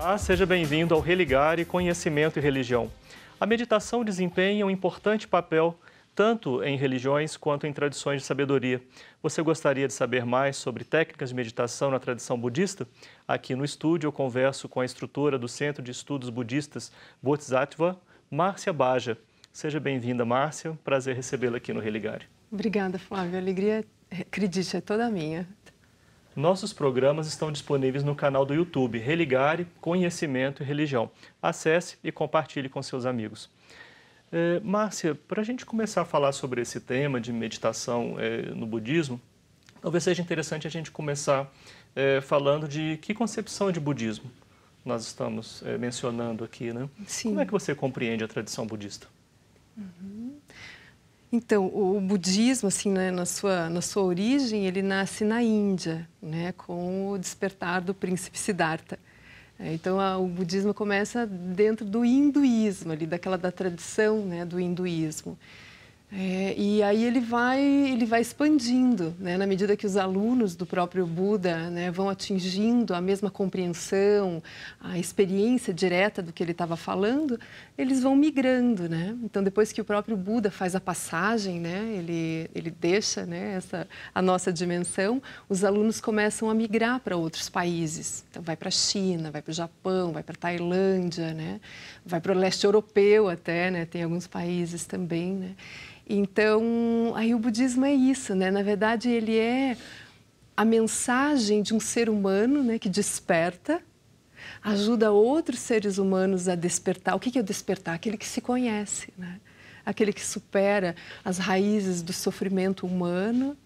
Olá, seja bem-vindo ao Religare Conhecimento e Religião. A meditação desempenha um importante papel tanto em religiões quanto em tradições de sabedoria. Você gostaria de saber mais sobre técnicas de meditação na tradição budista? Aqui no estúdio eu converso com a instrutora do Centro de Estudos Budistas Bodhisattva, Márcia Baja. Seja bem-vinda, Márcia. Prazer recebê-la aqui no Religare. Obrigada, Flávia. A alegria, acredite, é toda minha. Nossos programas estão disponíveis no canal do YouTube Religare Conhecimento e Religião. Acesse e compartilhe com seus amigos. Márcia, para a gente começar a falar sobre esse tema de meditação no budismo, talvez seja interessante a gente começar falando de que concepção de budismo nós estamos mencionando aqui, né? Sim. Como é que você compreende a tradição budista? Então, o budismo, assim, né, na sua origem, ele nasce na Índia, né, com o despertar do príncipe Siddhartha. Então, o budismo começa dentro do hinduísmo, ali, da tradição, né, do hinduísmo. E aí ele vai expandindo, né, na medida que os alunos do próprio Buda, né, vão atingindo a mesma compreensão, a experiência direta do que ele estava falando, eles vão migrando, né? Então, depois que o próprio Buda faz a passagem, né, ele deixa, né, a nossa dimensão, os alunos começam a migrar para outros países. Então, vai para a China, vai para o Japão, vai para a Tailândia, né, vai para o leste europeu até, né, tem alguns países também, né? Então, aí o budismo é isso, né? Na verdade, ele é a mensagem de um ser humano, né, que desperta, ajuda outros seres humanos a despertar. O que é o despertar? Aquele que se conhece, né? Aquele que supera as raízes do sofrimento humano,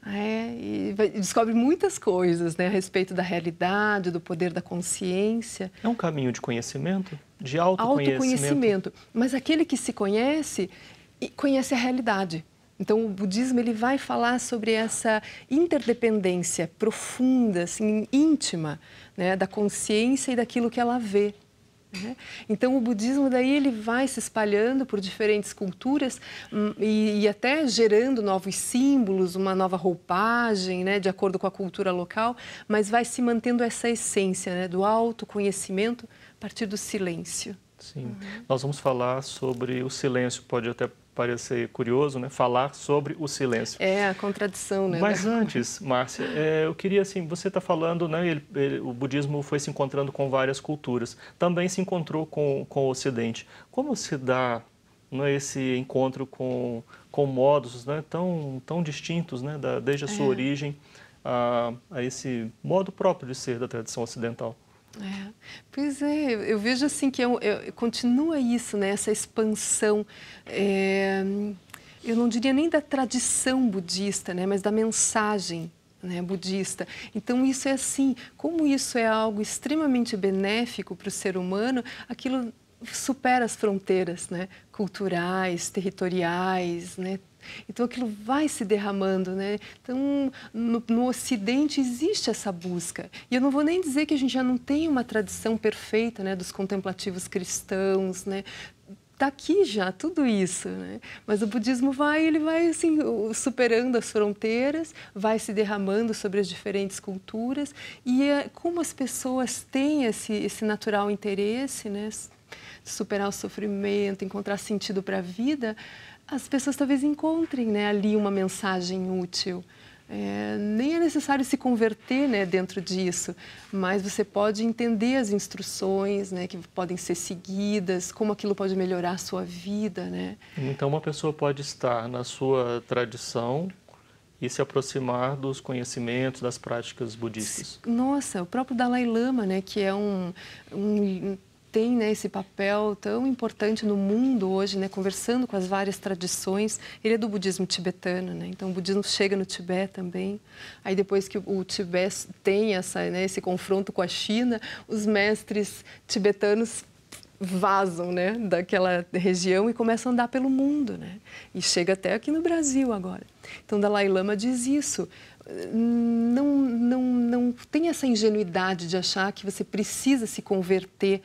e descobre muitas coisas, né, a respeito da realidade, do poder da consciência. É um caminho de conhecimento, de autoconhecimento. Mas aquele que se conhece e conhece a realidade. Então, o budismo ele vai falar sobre essa interdependência profunda, assim, íntima, né, da consciência e daquilo que ela vê. Né? Então, o budismo daí ele vai se espalhando por diferentes culturas e até gerando novos símbolos, uma nova roupagem, né, de acordo com a cultura local, mas vai se mantendo essa essência, né, do autoconhecimento a partir do silêncio. Sim. Nós vamos falar sobre o silêncio, pode até parecer curioso, né? Falar sobre o silêncio. É a contradição, né? Mas antes, Márcia, eu queria, assim, você está falando, né? O budismo foi se encontrando com várias culturas, também se encontrou com o Ocidente. Como se dá, né, esse encontro com modos, né, tão distintos, né? Desde a sua origem a esse modo próprio de ser da tradição ocidental? Pois é, eu vejo assim que continua isso, né, essa expansão, eu não diria nem da tradição budista, né, mas da mensagem, né, budista. Então isso é assim, como isso é algo extremamente benéfico para o ser humano, aquilo supera as fronteiras, né, culturais, territoriais, né. Então, aquilo vai se derramando, né? Então, no Ocidente existe essa busca. E eu não vou nem dizer que a gente já não tem uma tradição perfeita, né, dos contemplativos cristãos, né? Está aqui já tudo isso, né? Mas o budismo ele vai assim, superando as fronteiras, vai se derramando sobre as diferentes culturas. E como as pessoas têm esse natural interesse, né? Superar o sofrimento, encontrar sentido para a vida, as pessoas talvez encontrem, né, ali uma mensagem útil. Nem é necessário se converter, né, dentro disso, mas você pode entender as instruções, né, que podem ser seguidas, como aquilo pode melhorar a sua vida, né? Então, uma pessoa pode estar na sua tradição e se aproximar dos conhecimentos, das práticas budistas. Nossa, o próprio Dalai Lama, né, que é tem, né, esse papel tão importante no mundo hoje, né, conversando com as várias tradições. Ele é do budismo tibetano, né, então o budismo chega no Tibete também. Aí depois que o Tibete tem esse confronto com a China, os mestres tibetanos vazam, né, daquela região e começam a andar pelo mundo, né, e chega até aqui no Brasil agora. Então Dalai Lama diz isso. Não tem essa ingenuidade de achar que você precisa se converter,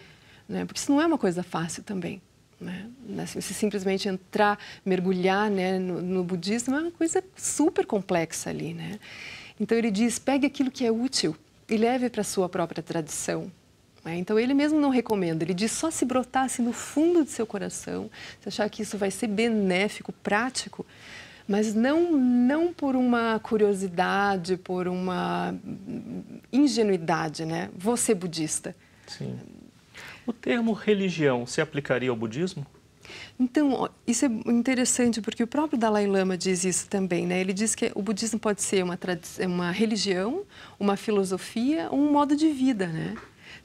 né? Porque isso não é uma coisa fácil também, né? Você simplesmente entrar, mergulhar, né, no budismo é uma coisa super complexa ali, né? Então ele diz, pegue aquilo que é útil e leve para a sua própria tradição, Então, ele mesmo não recomenda. Ele diz só se brotasse no fundo do seu coração, se achar que isso vai ser benéfico, prático, mas não por uma curiosidade, por uma ingenuidade, né? Vou ser budista. Sim. O termo religião se aplicaria ao budismo? Então, isso é interessante porque o próprio Dalai Lama diz isso também, né? Ele diz que o budismo pode ser uma religião, uma filosofia, um modo de vida, né?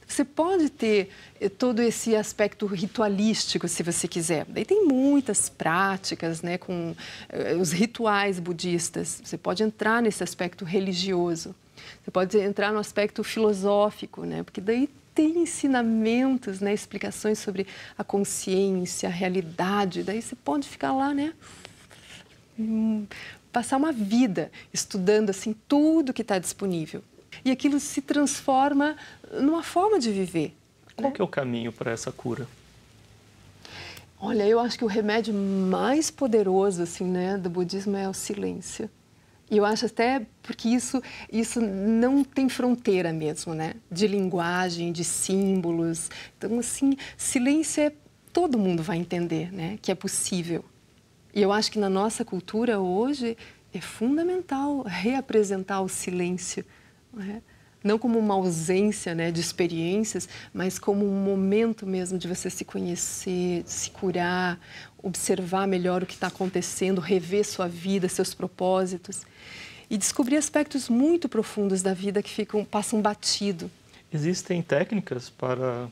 Você pode ter todo esse aspecto ritualístico, se você quiser. Daí tem muitas práticas, né, com os rituais budistas. Você pode entrar nesse aspecto religioso. Você pode entrar no aspecto filosófico, né? Porque daí tem ensinamentos, né, explicações sobre a consciência, a realidade. Daí você pode ficar lá, né, passar uma vida estudando assim tudo que está disponível. E aquilo se transforma numa forma de viver. Qual que é o caminho para essa cura? Olha, eu acho que o remédio mais poderoso assim, né, do budismo é o silêncio. E eu acho até porque isso não tem fronteira mesmo, né? De linguagem, de símbolos. Então, assim, silêncio todo mundo vai entender, né? Que é possível. E eu acho que na nossa cultura hoje é fundamental reapresentar o silêncio, né? Não como uma ausência, né, de experiências, mas como um momento mesmo de você se conhecer, de se curar, observar melhor o que está acontecendo, rever sua vida, seus propósitos e descobrir aspectos muito profundos da vida que passam batido. Existem técnicas para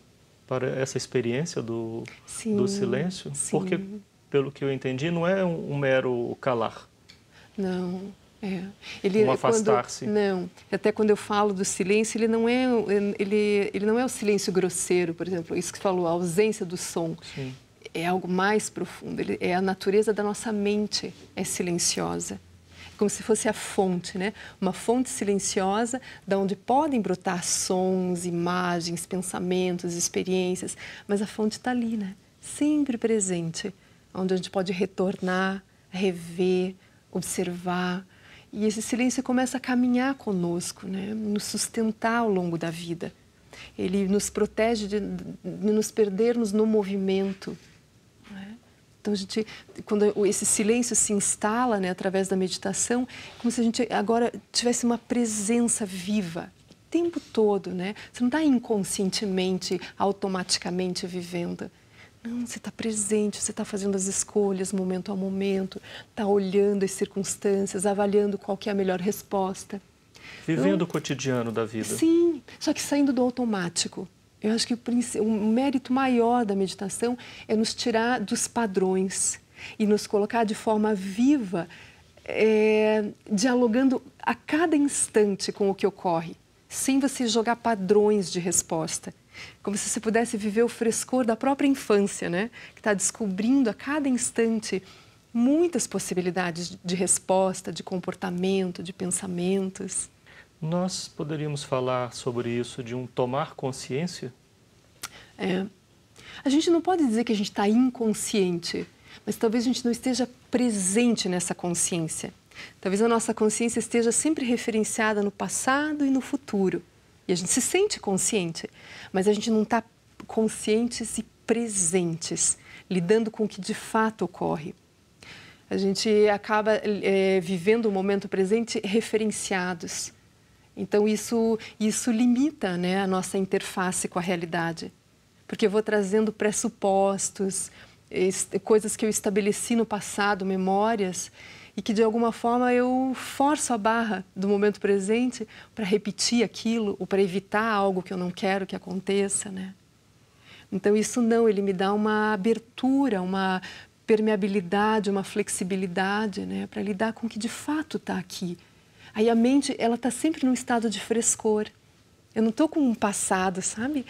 essa experiência do silêncio? Sim. Porque, pelo que eu entendi, não é um mero calar. Não. Afastar-se. Não, até quando eu falo do silêncio, ele não é o silêncio grosseiro, por exemplo, isso que falou, a ausência do som. Sim. É algo mais profundo, é a natureza da nossa mente, é silenciosa. Como se fosse a fonte, né? Uma fonte silenciosa, da onde podem brotar sons, imagens, pensamentos, experiências, mas a fonte está ali, né? Sempre presente, onde a gente pode retornar, rever, observar. E esse silêncio começa a caminhar conosco, né? Nos sustentar ao longo da vida. Ele nos protege de nos perdermos no movimento. Né? Então, quando esse silêncio se instala, né, através da meditação, como se a gente agora tivesse uma presença viva o tempo todo. Né? Você não está inconscientemente, automaticamente vivendo. Não, você está presente, você está fazendo as escolhas momento a momento, está olhando as circunstâncias, avaliando qual que é a melhor resposta. Vivendo o cotidiano da vida. Sim, só que saindo do automático. Eu acho que o mérito maior da meditação é nos tirar dos padrões e nos colocar de forma viva, dialogando a cada instante com o que ocorre, sem você jogar padrões de resposta. Como se você pudesse viver o frescor da própria infância, né? Que está descobrindo a cada instante muitas possibilidades de resposta, de comportamento, de pensamentos. Nós poderíamos falar sobre isso de um tomar consciência? A gente não pode dizer que a gente está inconsciente, mas talvez a gente não esteja presente nessa consciência. Talvez a nossa consciência esteja sempre referenciada no passado e no futuro. E a gente se sente consciente, mas a gente não está conscientes e presentes, lidando com o que de fato ocorre. A gente acaba vivendo o momento presente referenciados. Então, isso limita, né, a nossa interface com a realidade. Porque eu vou trazendo pressupostos, coisas que eu estabeleci no passado, memórias, e que, de alguma forma, eu forço a barra do momento presente para repetir aquilo ou para evitar algo que eu não quero que aconteça, né? Então, isso não, ele me dá uma abertura, uma permeabilidade, uma flexibilidade, né? Para lidar com o que de fato está aqui. Aí a mente, ela está sempre num estado de frescor. Eu não estou com um passado, sabe?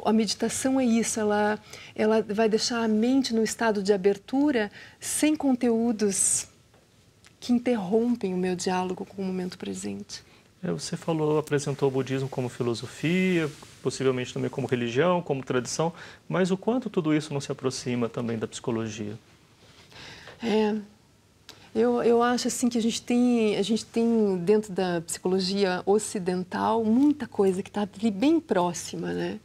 A meditação é isso, ela vai deixar a mente num estado de abertura sem conteúdos que interrompem o meu diálogo com o momento presente. Você apresentou o budismo como filosofia, possivelmente também como religião, como tradição, mas o quanto tudo isso não se aproxima também da psicologia? Eu acho assim que a gente tem dentro da psicologia ocidental muita coisa que está ali bem próxima, né?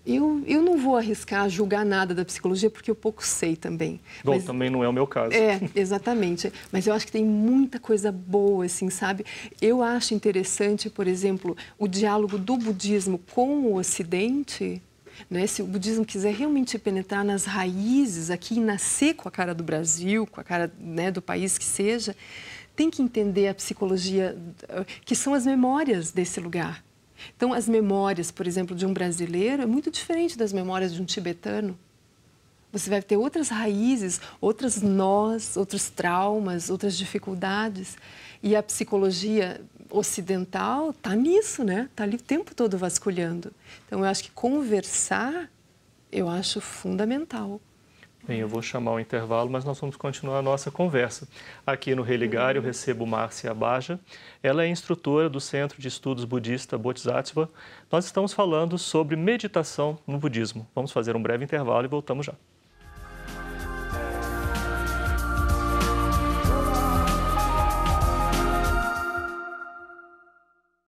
Eu não vou arriscar julgar nada da psicologia, porque eu pouco sei também. Bom, também não é o meu caso. Exatamente. Mas eu acho que tem muita coisa boa, assim, sabe? Eu acho interessante, por exemplo, o diálogo do budismo com o Ocidente, né? Se o budismo quiser realmente penetrar nas raízes aqui e nascer com a cara do Brasil, com a cara, né, do país que seja, tem que entender a psicologia, que são as memórias desse lugar. Então, as memórias, por exemplo, de um brasileiro é muito diferente das memórias de um tibetano. Você vai ter outras raízes, outras nós, outros traumas, outras dificuldades. E a psicologia ocidental está nisso, né? Está ali o tempo todo vasculhando. Então, eu acho que conversar, eu acho fundamental. Bem, eu vou chamar o intervalo, mas nós vamos continuar a nossa conversa. Aqui no Religar, eu recebo Márcia Abaja. Ela é instrutora do Centro de Estudos Budista Bodhisattva. Nós estamos falando sobre meditação no budismo. Vamos fazer um breve intervalo e voltamos já.